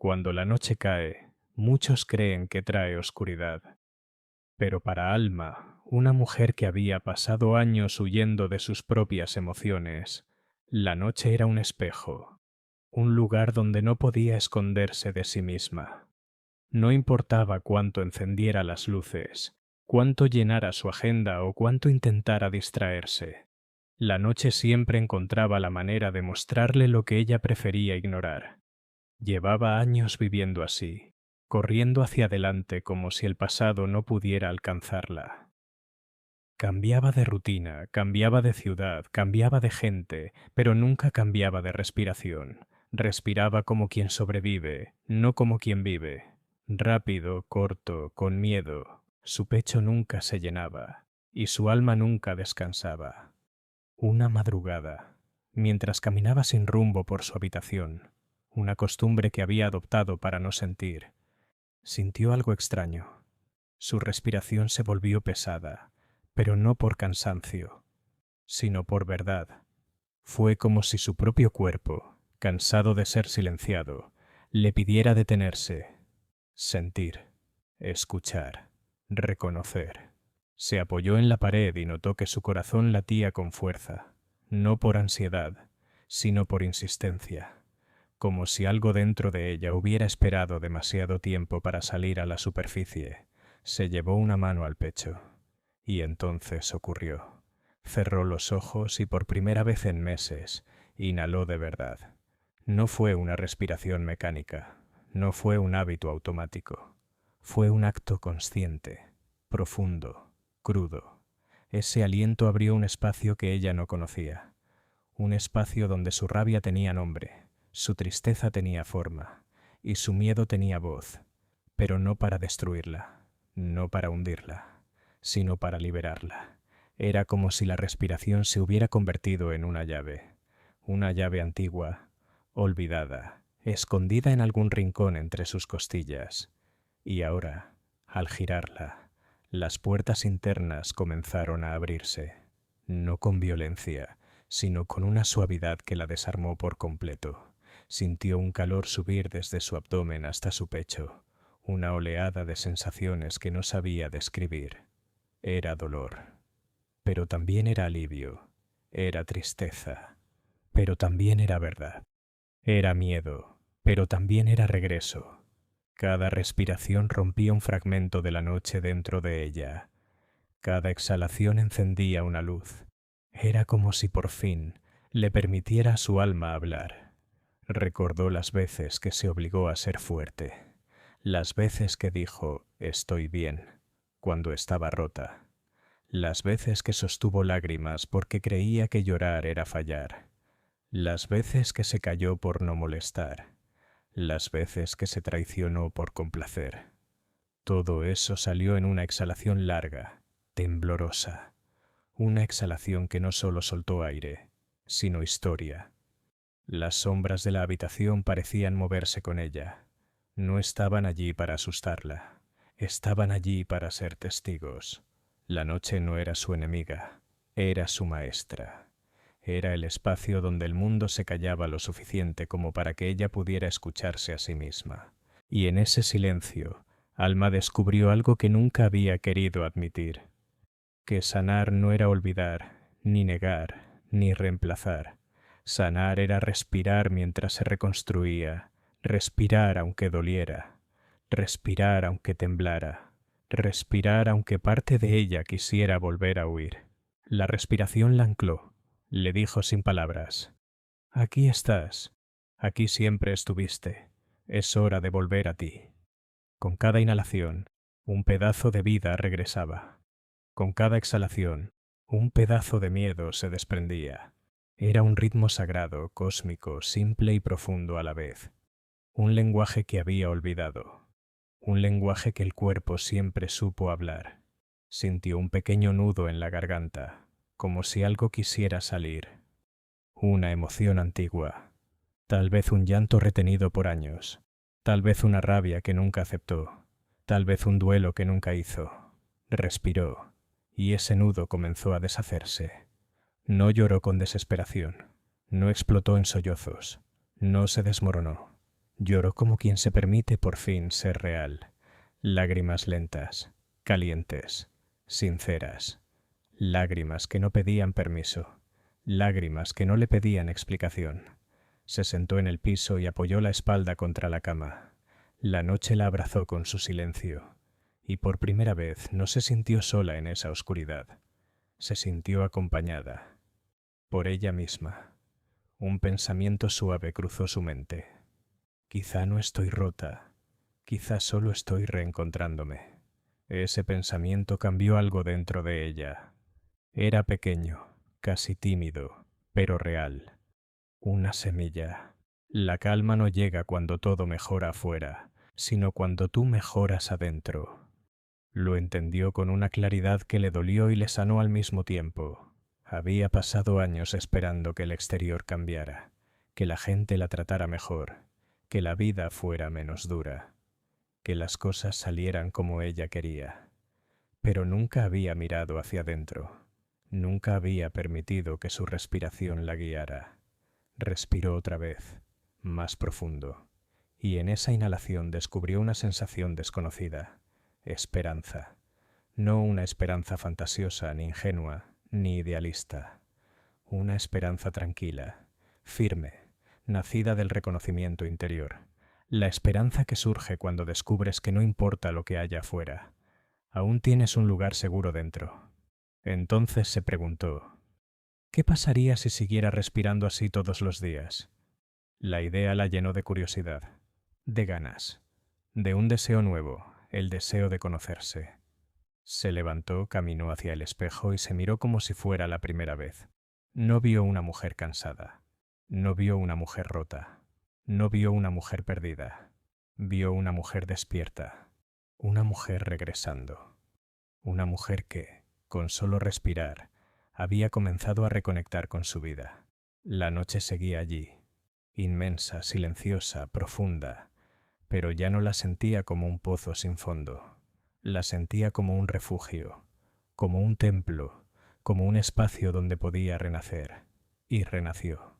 Cuando la noche cae, muchos creen que trae oscuridad, pero para Alma, una mujer que había pasado años huyendo de sus propias emociones, la noche era un espejo, un lugar donde no podía esconderse de sí misma. No importaba cuánto encendiera las luces, cuánto llenara su agenda o cuánto intentara distraerse. La noche siempre encontraba la manera de mostrarle lo que ella prefería ignorar. Llevaba años viviendo así, corriendo hacia adelante como si el pasado no pudiera alcanzarla. Cambiaba de rutina, cambiaba de ciudad, cambiaba de gente, pero nunca cambiaba de respiración. Respiraba como quien sobrevive, no como quien vive. Rápido, corto, con miedo. Su pecho nunca se llenaba, y su alma nunca descansaba. Una madrugada, mientras caminaba sin rumbo por su habitación, una costumbre que había adoptado para no sentir, sintió algo extraño. Su respiración se volvió pesada, pero no por cansancio, sino por verdad. Fue como si su propio cuerpo, cansado de ser silenciado, le pidiera detenerse, sentir, escuchar, reconocer. Se apoyó en la pared y notó que su corazón latía con fuerza, no por ansiedad, sino por insistencia, como si algo dentro de ella hubiera esperado demasiado tiempo para salir a la superficie. Se llevó una mano al pecho, y entonces ocurrió. Cerró los ojos y por primera vez en meses inhaló de verdad. No fue una respiración mecánica, no fue un hábito automático, fue un acto consciente, profundo, crudo. Ese aliento abrió un espacio que ella no conocía, un espacio donde su rabia tenía nombre, su tristeza tenía forma y su miedo tenía voz, pero no para destruirla, no para hundirla, sino para liberarla. Era como si la respiración se hubiera convertido en una llave antigua, olvidada, escondida en algún rincón entre sus costillas. Y ahora, al girarla, las puertas internas comenzaron a abrirse, no con violencia, sino con una suavidad que la desarmó por completo. Sintió un calor subir desde su abdomen hasta su pecho, una oleada de sensaciones que no sabía describir. Era dolor, pero también era alivio, era tristeza, pero también era verdad. Era miedo, pero también era regreso. Cada respiración rompía un fragmento de la noche dentro de ella. Cada exhalación encendía una luz. Era como si por fin le permitiera a su alma hablar. Recordó las veces que se obligó a ser fuerte, las veces que dijo «estoy bien» cuando estaba rota, las veces que sostuvo lágrimas porque creía que llorar era fallar, las veces que se calló por no molestar, las veces que se traicionó por complacer. Todo eso salió en una exhalación larga, temblorosa, una exhalación que no solo soltó aire, sino historia. Las sombras de la habitación parecían moverse con ella. No estaban allí para asustarla, estaban allí para ser testigos. La noche no era su enemiga, era su maestra. Era el espacio donde el mundo se callaba lo suficiente como para que ella pudiera escucharse a sí misma. Y en ese silencio, Alma descubrió algo que nunca había querido admitir, que sanar no era olvidar, ni negar, ni reemplazar. Sanar era respirar mientras se reconstruía, respirar aunque doliera, respirar aunque temblara, respirar aunque parte de ella quisiera volver a huir. La respiración la ancló, le dijo sin palabras: «Aquí estás, aquí siempre estuviste, es hora de volver a ti». Con cada inhalación, un pedazo de vida regresaba. Con cada exhalación, un pedazo de miedo se desprendía. Era un ritmo sagrado, cósmico, simple y profundo a la vez. Un lenguaje que había olvidado. Un lenguaje que el cuerpo siempre supo hablar. Sintió un pequeño nudo en la garganta, como si algo quisiera salir. Una emoción antigua. Tal vez un llanto retenido por años. Tal vez una rabia que nunca aceptó. Tal vez un duelo que nunca hizo. Respiró, y ese nudo comenzó a deshacerse. No lloró con desesperación, no explotó en sollozos, no se desmoronó, Lloró como quien se permite por fin ser real. Lágrimas lentas, calientes, sinceras. Lágrimas que no pedían permiso. Lágrimas que no le pedían explicación. Se sentó en el piso y apoyó la espalda contra la cama. La noche la abrazó con su silencio. Y por primera vez no se sintió sola en esa oscuridad. Se sintió acompañada. Por ella misma. Un pensamiento suave cruzó su mente. Quizá no estoy rota. Quizá solo estoy reencontrándome. Ese pensamiento cambió algo dentro de ella. Era pequeño, casi tímido, pero real. Una semilla. La calma no llega cuando todo mejora afuera, sino cuando tú mejoras adentro. Lo entendió con una claridad que le dolió y le sanó al mismo tiempo. Había pasado años esperando que el exterior cambiara, que la gente la tratara mejor, que la vida fuera menos dura, que las cosas salieran como ella quería. Pero nunca había mirado hacia adentro, nunca había permitido que su respiración la guiara. Respiró otra vez, más profundo, y en esa inhalación descubrió una sensación desconocida, esperanza. No una esperanza fantasiosa, ni ingenua, ni idealista. Una esperanza tranquila, firme, nacida del reconocimiento interior. La esperanza que surge cuando descubres que no importa lo que haya afuera, aún tienes un lugar seguro dentro. Entonces se preguntó, ¿qué pasaría si siguiera respirando así todos los días? La idea la llenó de curiosidad, de ganas, de un deseo nuevo, el deseo de conocerse. Se levantó, caminó hacia el espejo y se miró como si fuera la primera vez. No vio una mujer cansada, no vio una mujer rota, no vio una mujer perdida, vio una mujer despierta, una mujer regresando, una mujer que, con solo respirar, había comenzado a reconectar con su vida. La noche seguía allí, inmensa, silenciosa, profunda, pero ya no la sentía como un pozo sin fondo. La sentía como un refugio, como un templo, como un espacio donde podía renacer. Y renació.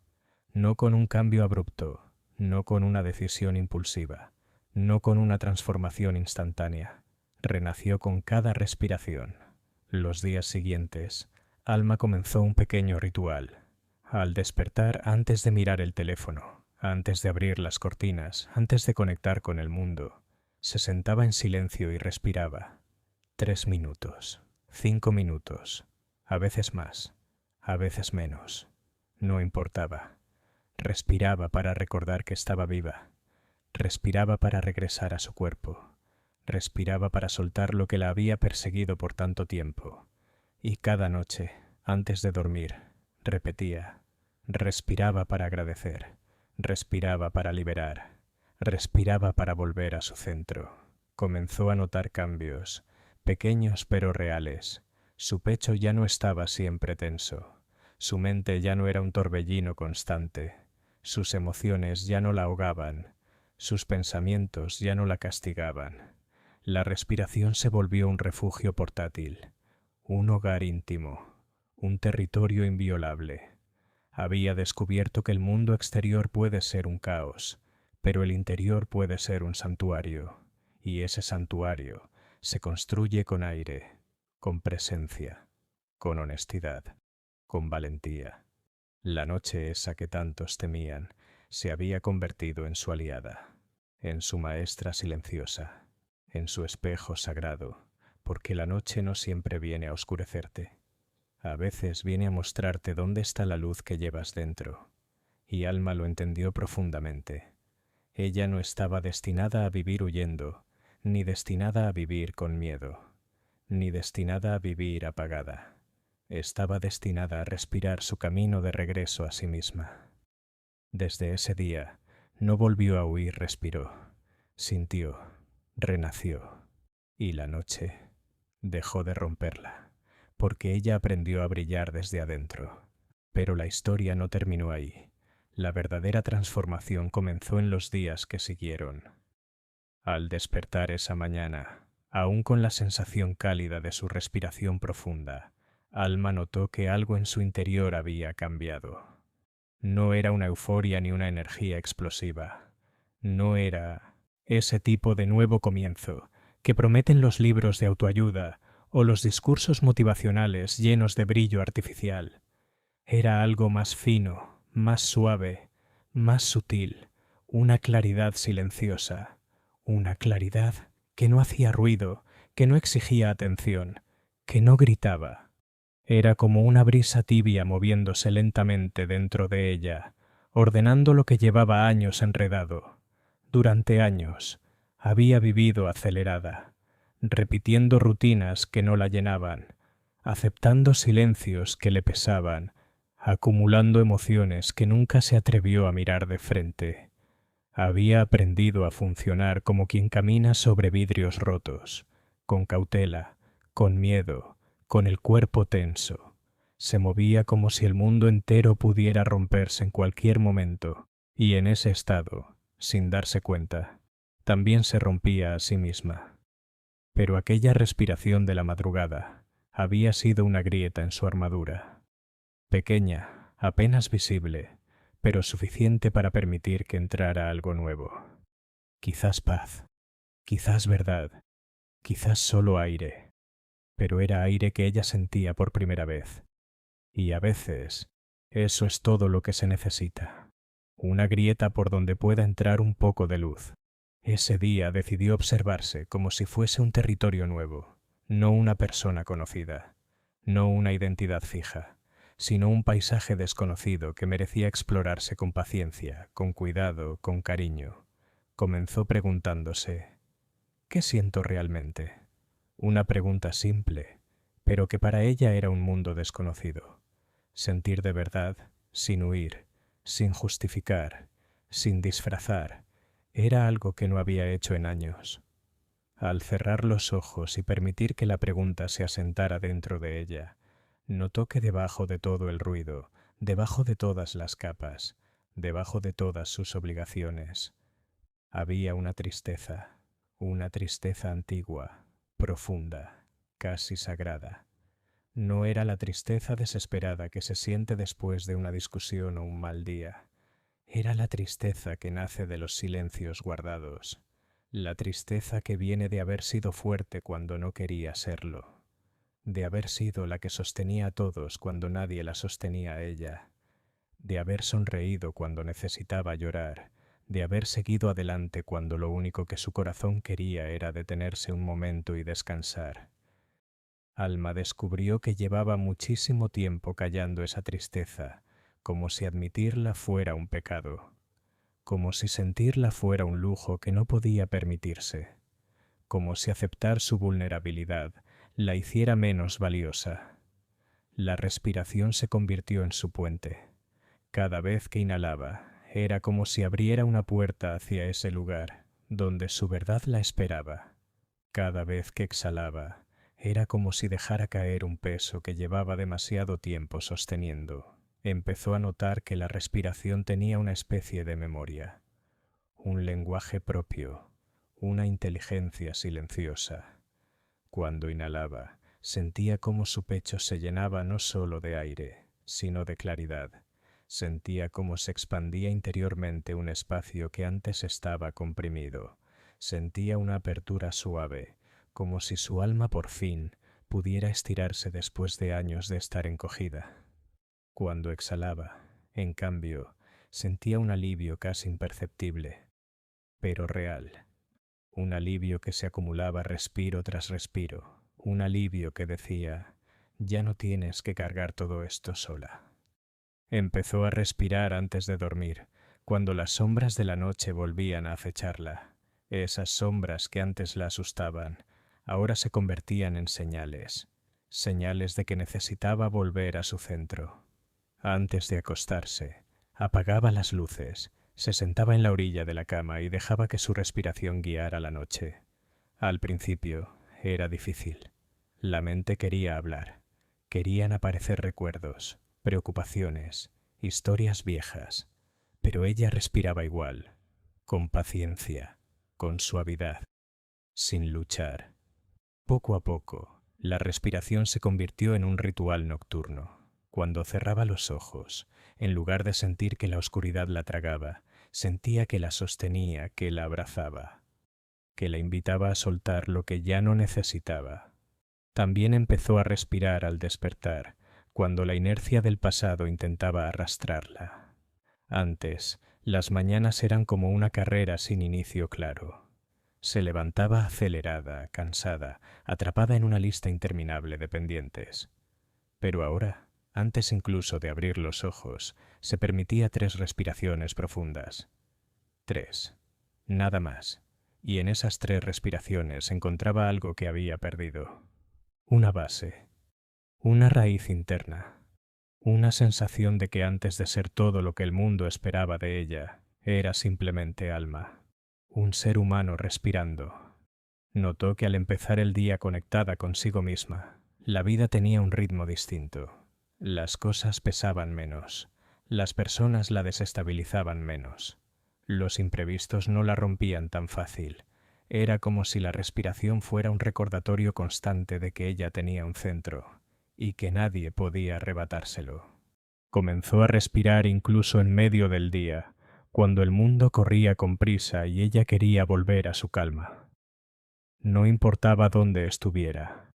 No con un cambio abrupto, no con una decisión impulsiva, no con una transformación instantánea. Renació con cada respiración. Los días siguientes, Alma comenzó un pequeño ritual. Al despertar, antes de mirar el teléfono, antes de abrir las cortinas, antes de conectar con el mundo, se sentaba en silencio y respiraba. 3 minutos, 5 minutos, a veces más, a veces menos. No importaba. Respiraba para recordar que estaba viva. Respiraba para regresar a su cuerpo. Respiraba para soltar lo que la había perseguido por tanto tiempo. Y cada noche, antes de dormir, repetía. Respiraba para agradecer. Respiraba para liberar. Respiraba para volver a su centro. Comenzó a notar cambios, pequeños pero reales. Su pecho ya no estaba siempre tenso. Su mente ya no era un torbellino constante. Sus emociones ya no la ahogaban. Sus pensamientos ya no la castigaban. La respiración se volvió un refugio portátil, un hogar íntimo, un territorio inviolable. Había descubierto que el mundo exterior puede ser un caos, pero el interior puede ser un santuario, y ese santuario se construye con aire, con presencia, con honestidad, con valentía. La noche esa que tantos temían se había convertido en su aliada, en su maestra silenciosa, en su espejo sagrado, porque la noche no siempre viene a oscurecerte. A veces viene a mostrarte dónde está la luz que llevas dentro, y Alma lo entendió profundamente. Ella no estaba destinada a vivir huyendo, ni destinada a vivir con miedo, ni destinada a vivir apagada. Estaba destinada a respirar su camino de regreso a sí misma. Desde ese día, no volvió a huir, respiró, sintió, renació, y la noche dejó de romperla, porque ella aprendió a brillar desde adentro. Pero la historia no terminó ahí. La verdadera transformación comenzó en los días que siguieron. Al despertar esa mañana, aún con la sensación cálida de su respiración profunda, Alma notó que algo en su interior había cambiado. No era una euforia ni una energía explosiva. No era ese tipo de nuevo comienzo que prometen los libros de autoayuda o los discursos motivacionales llenos de brillo artificial. Era algo más fino, más suave, más sutil, una claridad silenciosa, una claridad que no hacía ruido, que no exigía atención, que no gritaba. Era como una brisa tibia moviéndose lentamente dentro de ella, ordenando lo que llevaba años enredado. Durante años había vivido acelerada, repitiendo rutinas que no la llenaban, aceptando silencios que le pesaban, acumulando emociones que nunca se atrevió a mirar de frente. Había aprendido a funcionar como quien camina sobre vidrios rotos, con cautela, con miedo, con el cuerpo tenso. Se movía como si el mundo entero pudiera romperse en cualquier momento, y en ese estado, sin darse cuenta, también se rompía a sí misma. Pero aquella respiración de la madrugada había sido una grieta en su armadura, pequeña, apenas visible, pero suficiente para permitir que entrara algo nuevo. Quizás paz, quizás verdad, quizás solo aire, pero era aire que ella sentía por primera vez. Y a veces, eso es todo lo que se necesita. Una grieta por donde pueda entrar un poco de luz. Ese día decidió observarse como si fuese un territorio nuevo, no una persona conocida, no una identidad fija, sino un paisaje desconocido que merecía explorarse con paciencia, con cuidado, con cariño. Comenzó preguntándose, ¿qué siento realmente? Una pregunta simple, pero que para ella era un mundo desconocido. Sentir de verdad, sin huir, sin justificar, sin disfrazar, era algo que no había hecho en años. Al cerrar los ojos y permitir que la pregunta se asentara dentro de ella, notó que debajo de todo el ruido, debajo de todas las capas, debajo de todas sus obligaciones, había una tristeza antigua, profunda, casi sagrada. No era la tristeza desesperada que se siente después de una discusión o un mal día. Era la tristeza que nace de los silencios guardados, la tristeza que viene de haber sido fuerte cuando no quería serlo, de haber sido la que sostenía a todos cuando nadie la sostenía a ella, de haber sonreído cuando necesitaba llorar, de haber seguido adelante cuando lo único que su corazón quería era detenerse un momento y descansar. Alma descubrió que llevaba muchísimo tiempo callando esa tristeza, como si admitirla fuera un pecado, como si sentirla fuera un lujo que no podía permitirse, como si aceptar su vulnerabilidad la hiciera menos valiosa. La respiración se convirtió en su puente. Cada vez que inhalaba, era como si abriera una puerta hacia ese lugar, donde su verdad la esperaba. Cada vez que exhalaba, era como si dejara caer un peso que llevaba demasiado tiempo sosteniendo. Empezó a notar que la respiración tenía una especie de memoria, un lenguaje propio, una inteligencia silenciosa. Cuando inhalaba, sentía cómo su pecho se llenaba no solo de aire, sino de claridad. Sentía cómo se expandía interiormente un espacio que antes estaba comprimido. Sentía una apertura suave, como si su alma por fin pudiera estirarse después de años de estar encogida. Cuando exhalaba, en cambio, sentía un alivio casi imperceptible, pero real. Un alivio que se acumulaba respiro tras respiro. Un alivio que decía, ya no tienes que cargar todo esto sola. Empezó a respirar antes de dormir, cuando las sombras de la noche volvían a acecharla. Esas sombras que antes la asustaban, ahora se convertían en señales, señales de que necesitaba volver a su centro. Antes de acostarse, apagaba las luces, se sentaba en la orilla de la cama y dejaba que su respiración guiara la noche. Al principio era difícil. La mente quería hablar. Querían aparecer recuerdos, preocupaciones, historias viejas. Pero ella respiraba igual, con paciencia, con suavidad, sin luchar. Poco a poco, la respiración se convirtió en un ritual nocturno. Cuando cerraba los ojos, en lugar de sentir que la oscuridad la tragaba, Sentía que la sostenía, que la abrazaba, que la invitaba a soltar lo que ya no necesitaba. También empezó a respirar al despertar, cuando la inercia del pasado intentaba arrastrarla. Antes, las mañanas eran como una carrera sin inicio claro. Se levantaba acelerada, cansada, atrapada en una lista interminable de pendientes. Pero ahora, antes incluso de abrir los ojos, se permitía 3 respiraciones profundas. 3. Nada más. Y en esas 3 respiraciones encontraba algo que había perdido. Una base, una raíz interna, una sensación de que antes de ser todo lo que el mundo esperaba de ella, era simplemente alma, un ser humano respirando. Notó que al empezar el día conectada consigo misma, la vida tenía un ritmo distinto. Las cosas pesaban menos, las personas la desestabilizaban menos, los imprevistos no la rompían tan fácil. Era como si la respiración fuera un recordatorio constante de que ella tenía un centro y que nadie podía arrebatárselo. Comenzó a respirar incluso en medio del día, cuando el mundo corría con prisa y ella quería volver a su calma. No importaba dónde estuviera,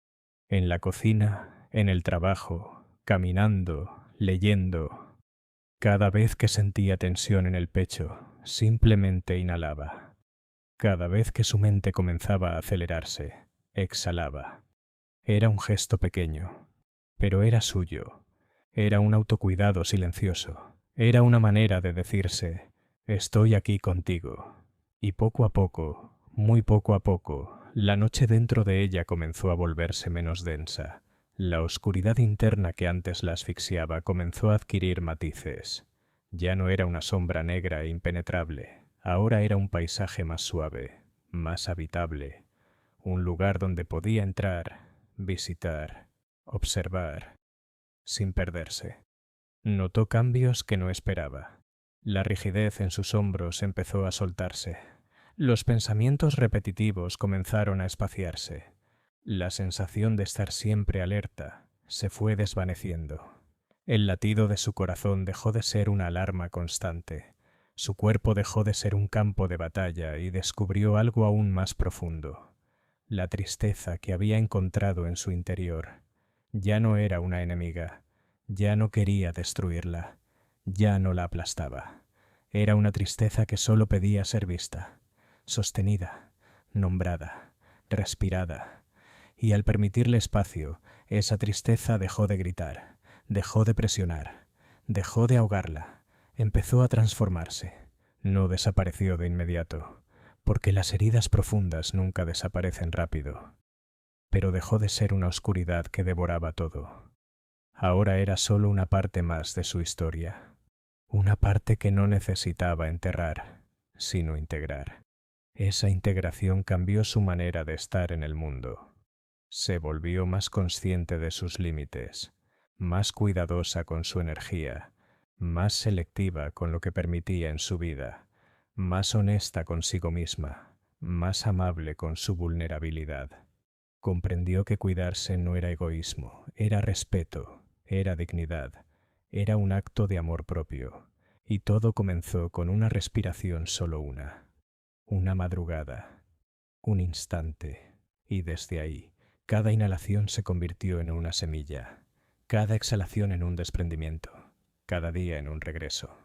en la cocina, en el trabajo, caminando, leyendo. Cada vez que sentía tensión en el pecho, simplemente inhalaba. Cada vez que su mente comenzaba a acelerarse, exhalaba. Era un gesto pequeño, pero era suyo. Era un autocuidado silencioso. Era una manera de decirse, estoy aquí contigo. Y poco a poco, muy poco a poco, la noche dentro de ella comenzó a volverse menos densa. La oscuridad interna que antes la asfixiaba comenzó a adquirir matices. Ya no era una sombra negra e impenetrable. Ahora era un paisaje más suave, más habitable. Un lugar donde podía entrar, visitar, observar, sin perderse. Notó cambios que no esperaba. La rigidez en sus hombros empezó a soltarse. Los pensamientos repetitivos comenzaron a espaciarse. La sensación de estar siempre alerta se fue desvaneciendo. El latido de su corazón dejó de ser una alarma constante. Su cuerpo dejó de ser un campo de batalla y descubrió algo aún más profundo. La tristeza que había encontrado en su interior. Ya no era una enemiga. Ya no quería destruirla. Ya no la aplastaba. Era una tristeza que solo pedía ser vista, sostenida, nombrada, respirada. Y al permitirle espacio, esa tristeza dejó de gritar, dejó de presionar, dejó de ahogarla, empezó a transformarse. No desapareció de inmediato, porque las heridas profundas nunca desaparecen rápido. Pero dejó de ser una oscuridad que devoraba todo. Ahora era solo una parte más de su historia. Una parte que no necesitaba enterrar, sino integrar. Esa integración cambió su manera de estar en el mundo. Se volvió más consciente de sus límites, más cuidadosa con su energía, más selectiva con lo que permitía en su vida, más honesta consigo misma, más amable con su vulnerabilidad. Comprendió que cuidarse no era egoísmo, era respeto, era dignidad, era un acto de amor propio. Y todo comenzó con una respiración, solo una madrugada, un instante, y desde ahí, cada inhalación se convirtió en una semilla, cada exhalación en un desprendimiento, cada día en un regreso.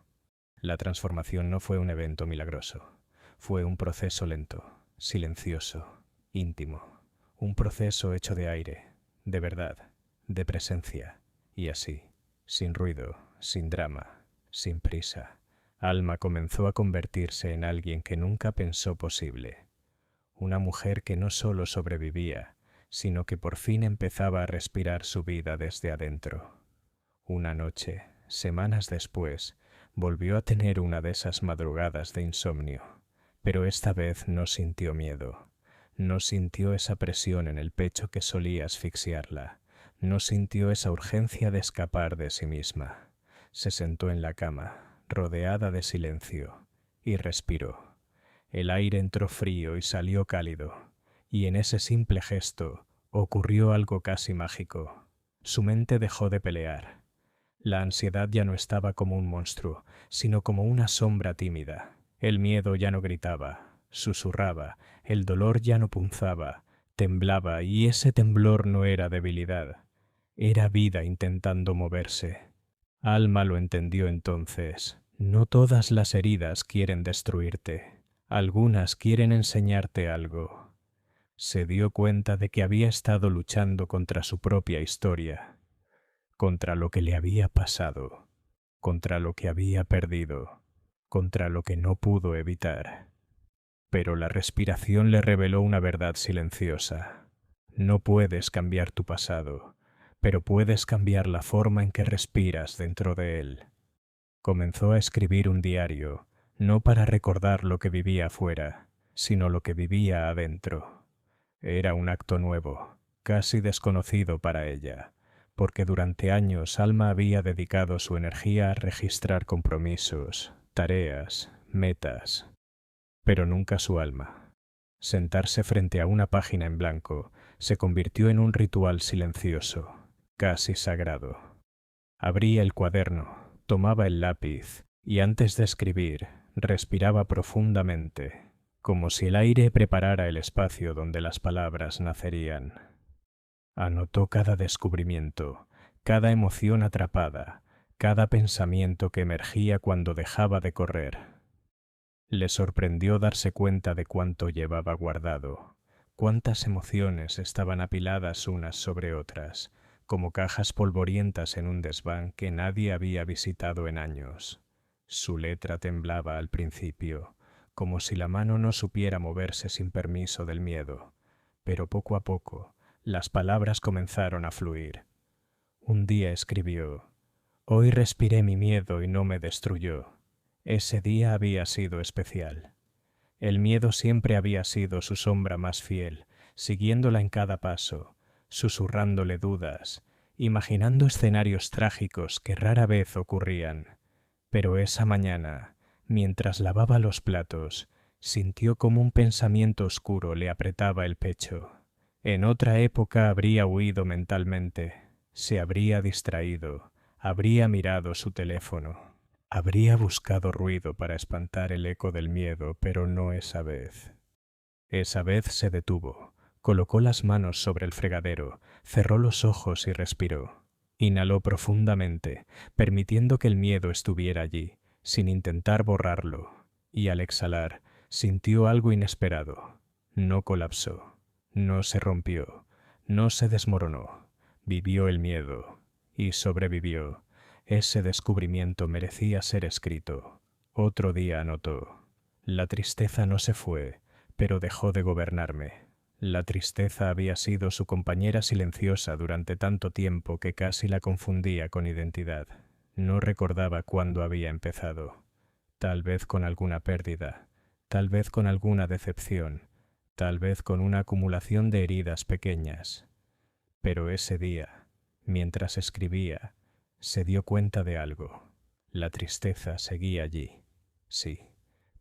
La transformación no fue un evento milagroso, fue un proceso lento, silencioso, íntimo, un proceso hecho de aire, de verdad, de presencia, y así, sin ruido, sin drama, sin prisa, Alma comenzó a convertirse en alguien que nunca pensó posible. Una mujer que no solo sobrevivía, sino que por fin empezaba a respirar su vida desde adentro. Una noche, semanas después, volvió a tener una de esas madrugadas de insomnio, pero esta vez no sintió miedo. No sintió esa presión en el pecho que solía asfixiarla. No sintió esa urgencia de escapar de sí misma. Se sentó en la cama, rodeada de silencio, y respiró. El aire entró frío y salió cálido, y en ese simple gesto ocurrió algo casi mágico. Su mente dejó de pelear. La ansiedad ya no estaba como un monstruo, sino como una sombra tímida. El miedo ya no gritaba, susurraba, el dolor ya no punzaba, temblaba, y ese temblor no era debilidad, era vida intentando moverse. Alma lo entendió entonces. No todas las heridas quieren destruirte, algunas quieren enseñarte algo. Se dio cuenta de que había estado luchando contra su propia historia, contra lo que le había pasado, contra lo que había perdido, contra lo que no pudo evitar. Pero la respiración le reveló una verdad silenciosa. No puedes cambiar tu pasado, pero puedes cambiar la forma en que respiras dentro de él. Comenzó a escribir un diario, no para recordar lo que vivía afuera, sino lo que vivía adentro. Era un acto nuevo, casi desconocido para ella, porque durante años Alma había dedicado su energía a registrar compromisos, tareas, metas, pero nunca su alma. Sentarse frente a una página en blanco se convirtió en un ritual silencioso, casi sagrado. Abría el cuaderno, tomaba el lápiz y antes de escribir respiraba profundamente, como si el aire preparara el espacio donde las palabras nacerían. Anotó cada descubrimiento, cada emoción atrapada, cada pensamiento que emergía cuando dejaba de correr. Le sorprendió darse cuenta de cuánto llevaba guardado, cuántas emociones estaban apiladas unas sobre otras, como cajas polvorientas en un desván que nadie había visitado en años. Su letra temblaba al principio, como si la mano no supiera moverse sin permiso del miedo, pero poco a poco las palabras comenzaron a fluir. Un día escribió: «Hoy respiré mi miedo y no me destruyó». Ese día había sido especial. El miedo siempre había sido su sombra más fiel, siguiéndola en cada paso, susurrándole dudas, imaginando escenarios trágicos que rara vez ocurrían. Pero esa mañana, mientras lavaba los platos, sintió como un pensamiento oscuro le apretaba el pecho. En otra época habría huido mentalmente, se habría distraído, habría mirado su teléfono. Habría buscado ruido para espantar el eco del miedo, pero no esa vez. Esa vez se detuvo, colocó las manos sobre el fregadero, cerró los ojos y respiró. Inhaló profundamente, permitiendo que el miedo estuviera allí, sin intentar borrarlo, y al exhalar sintió algo inesperado. No colapsó, no se rompió, no se desmoronó. Vivió el miedo y sobrevivió. Ese descubrimiento merecía ser escrito. Otro día anotó: «La tristeza no se fue, pero dejó de gobernarme». La tristeza había sido su compañera silenciosa durante tanto tiempo que casi la confundía con identidad. No recordaba cuándo había empezado. Tal vez con alguna pérdida, tal vez con alguna decepción, tal vez con una acumulación de heridas pequeñas. Pero ese día, mientras escribía, se dio cuenta de algo. La tristeza seguía allí, sí,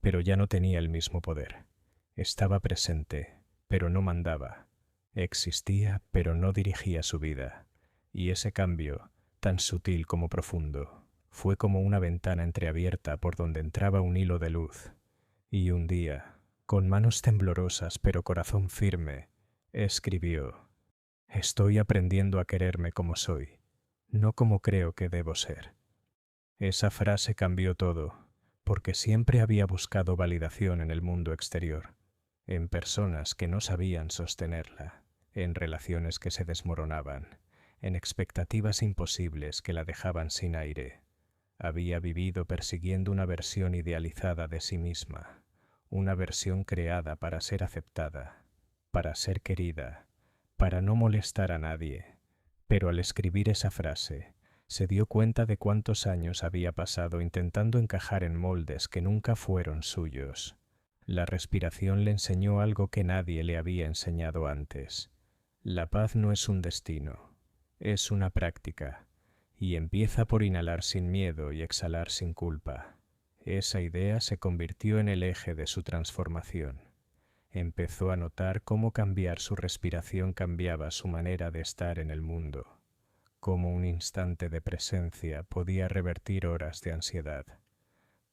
pero ya no tenía el mismo poder. Estaba presente, pero no mandaba. Existía, pero no dirigía su vida. Y ese cambio, tan sutil como profundo, fue como una ventana entreabierta por donde entraba un hilo de luz. Y un día, con manos temblorosas pero corazón firme, escribió: «Estoy aprendiendo a quererme como soy, no como creo que debo ser». Esa frase cambió todo, porque siempre había buscado validación en el mundo exterior, en personas que no sabían sostenerla, en relaciones que se desmoronaban, en expectativas imposibles que la dejaban sin aire. Había vivido persiguiendo una versión idealizada de sí misma, una versión creada para ser aceptada, para ser querida, para no molestar a nadie. Pero al escribir esa frase, se dio cuenta de cuántos años había pasado intentando encajar en moldes que nunca fueron suyos. La respiración le enseñó algo que nadie le había enseñado antes. La paz no es un destino, es una práctica, y empieza por inhalar sin miedo y exhalar sin culpa. Esa idea se convirtió en el eje de su transformación. Empezó a notar cómo cambiar su respiración cambiaba su manera de estar en el mundo, cómo un instante de presencia podía revertir horas de ansiedad,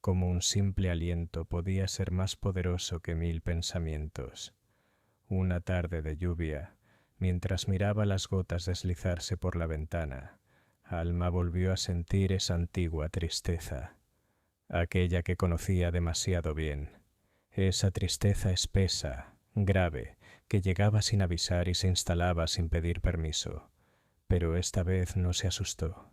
como un simple aliento podía ser más poderoso que 1000 pensamientos. Una tarde de lluvia, mientras miraba las gotas deslizarse por la ventana, Alma volvió a sentir esa antigua tristeza, aquella que conocía demasiado bien, esa tristeza espesa, grave, que llegaba sin avisar y se instalaba sin pedir permiso. Pero esta vez no se asustó,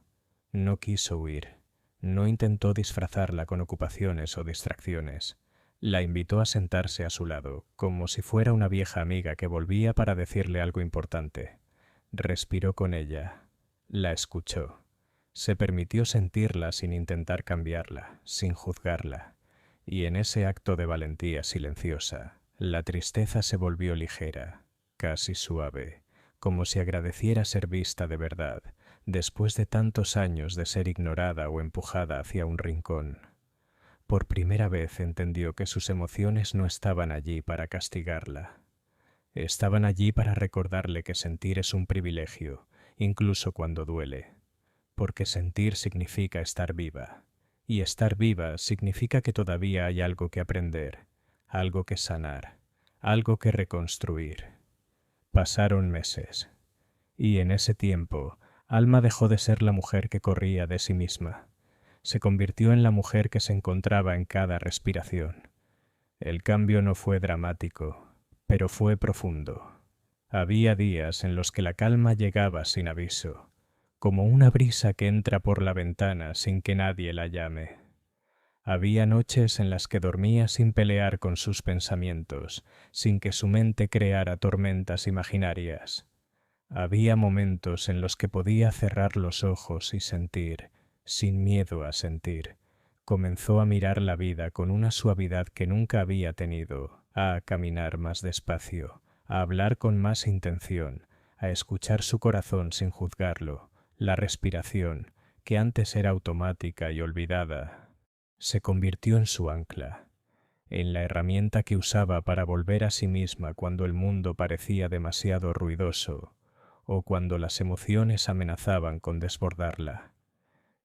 no quiso huir, no intentó disfrazarla con ocupaciones o distracciones. La invitó a sentarse a su lado, como si fuera una vieja amiga que volvía para decirle algo importante. Respiró con ella, la escuchó. Se permitió sentirla sin intentar cambiarla, sin juzgarla. Y en ese acto de valentía silenciosa, la tristeza se volvió ligera, casi suave, como si agradeciera ser vista de verdad, después de tantos años de ser ignorada o empujada hacia un rincón. Por primera vez entendió que sus emociones no estaban allí para castigarla. Estaban allí para recordarle que sentir es un privilegio, incluso cuando duele, porque sentir significa estar viva, y estar viva significa que todavía hay algo que aprender, algo que sanar, algo que reconstruir. Pasaron meses, y en ese tiempo, Alma dejó de ser la mujer que corría de sí misma. Se convirtió en la mujer que se encontraba en cada respiración. El cambio no fue dramático, pero fue profundo. Había días en los que la calma llegaba sin aviso, como una brisa que entra por la ventana sin que nadie la llame. Había noches en las que dormía sin pelear con sus pensamientos, sin que su mente creara tormentas imaginarias. Había momentos en los que podía cerrar los ojos y sentir, sin miedo a sentir. Comenzó a mirar la vida con una suavidad que nunca había tenido, a caminar más despacio, a hablar con más intención, a escuchar su corazón sin juzgarlo. La respiración, que antes era automática y olvidada, se convirtió en su ancla, en la herramienta que usaba para volver a sí misma cuando el mundo parecía demasiado ruidoso o cuando las emociones amenazaban con desbordarla.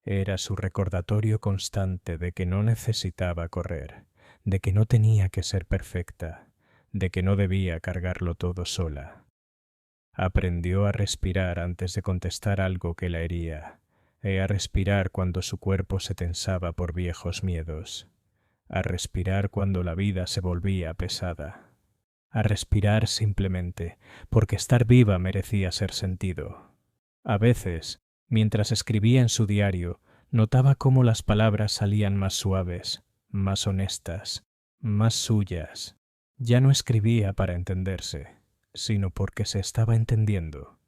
Era su recordatorio constante de que no necesitaba correr, de que no tenía que ser perfecta, de que no debía cargarlo todo sola. Aprendió a respirar antes de contestar algo que la hería, a respirar cuando su cuerpo se tensaba por viejos miedos, a respirar cuando la vida se volvía pesada, a respirar simplemente, porque estar viva merecía ser sentido. A veces, mientras escribía en su diario, notaba cómo las palabras salían más suaves, más honestas, más suyas. Ya no escribía para entenderse, sino porque se estaba entendiendo.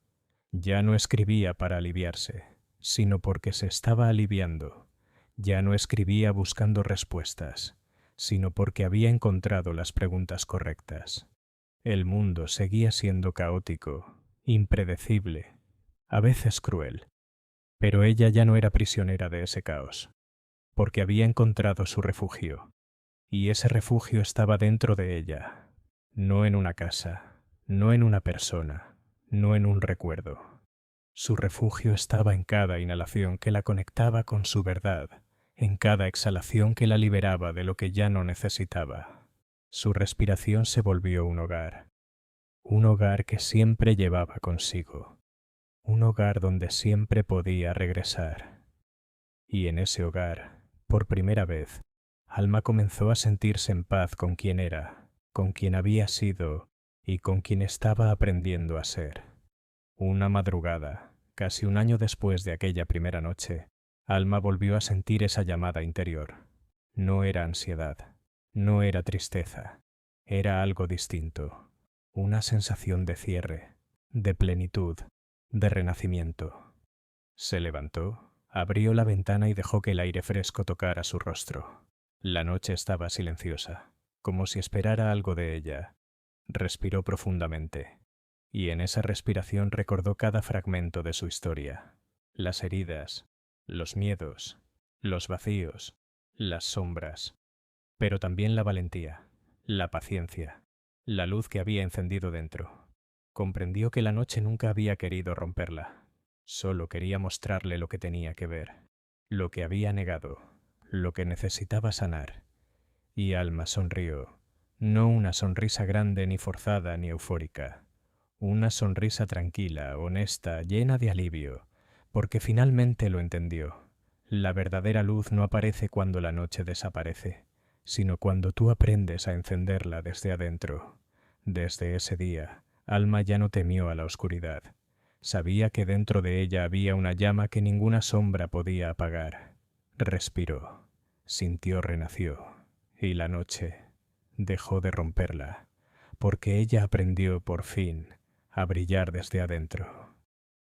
Ya no escribía para aliviarse, sino porque se estaba aliviando. Ya no escribía buscando respuestas, sino porque había encontrado las preguntas correctas. El mundo seguía siendo caótico, impredecible, a veces cruel, pero ella ya no era prisionera de ese caos, porque había encontrado su refugio, y ese refugio estaba dentro de ella, no en una casa, no en una persona, no en un recuerdo. Su refugio estaba en cada inhalación que la conectaba con su verdad, en cada exhalación que la liberaba de lo que ya no necesitaba. Su respiración se volvió un hogar que siempre llevaba consigo, un hogar donde siempre podía regresar. Y en ese hogar, por primera vez, Alma comenzó a sentirse en paz con quien era, con quien había sido y con quien estaba aprendiendo a ser. Una madrugada, casi un año después de aquella primera noche, Alma volvió a sentir esa llamada interior. No era ansiedad, no era tristeza, era algo distinto, una sensación de cierre, de plenitud, de renacimiento. Se levantó, abrió la ventana y dejó que el aire fresco tocara su rostro. La noche estaba silenciosa, como si esperara algo de ella. Respiró profundamente, y en esa respiración recordó cada fragmento de su historia. Las heridas, los miedos, los vacíos, las sombras, pero también la valentía, la paciencia, la luz que había encendido dentro. Comprendió que la noche nunca había querido romperla. Solo quería mostrarle lo que tenía que ver, lo que había negado, lo que necesitaba sanar. Y Alma sonrió, no una sonrisa grande ni forzada ni eufórica, una sonrisa tranquila, honesta, llena de alivio, porque finalmente lo entendió. La verdadera luz no aparece cuando la noche desaparece, sino cuando tú aprendes a encenderla desde adentro. Desde ese día, Alma ya no temió a la oscuridad. Sabía que dentro de ella había una llama que ninguna sombra podía apagar. Respiró, sintió, renació, y la noche dejó de romperla, porque ella aprendió por fin a brillar desde adentro.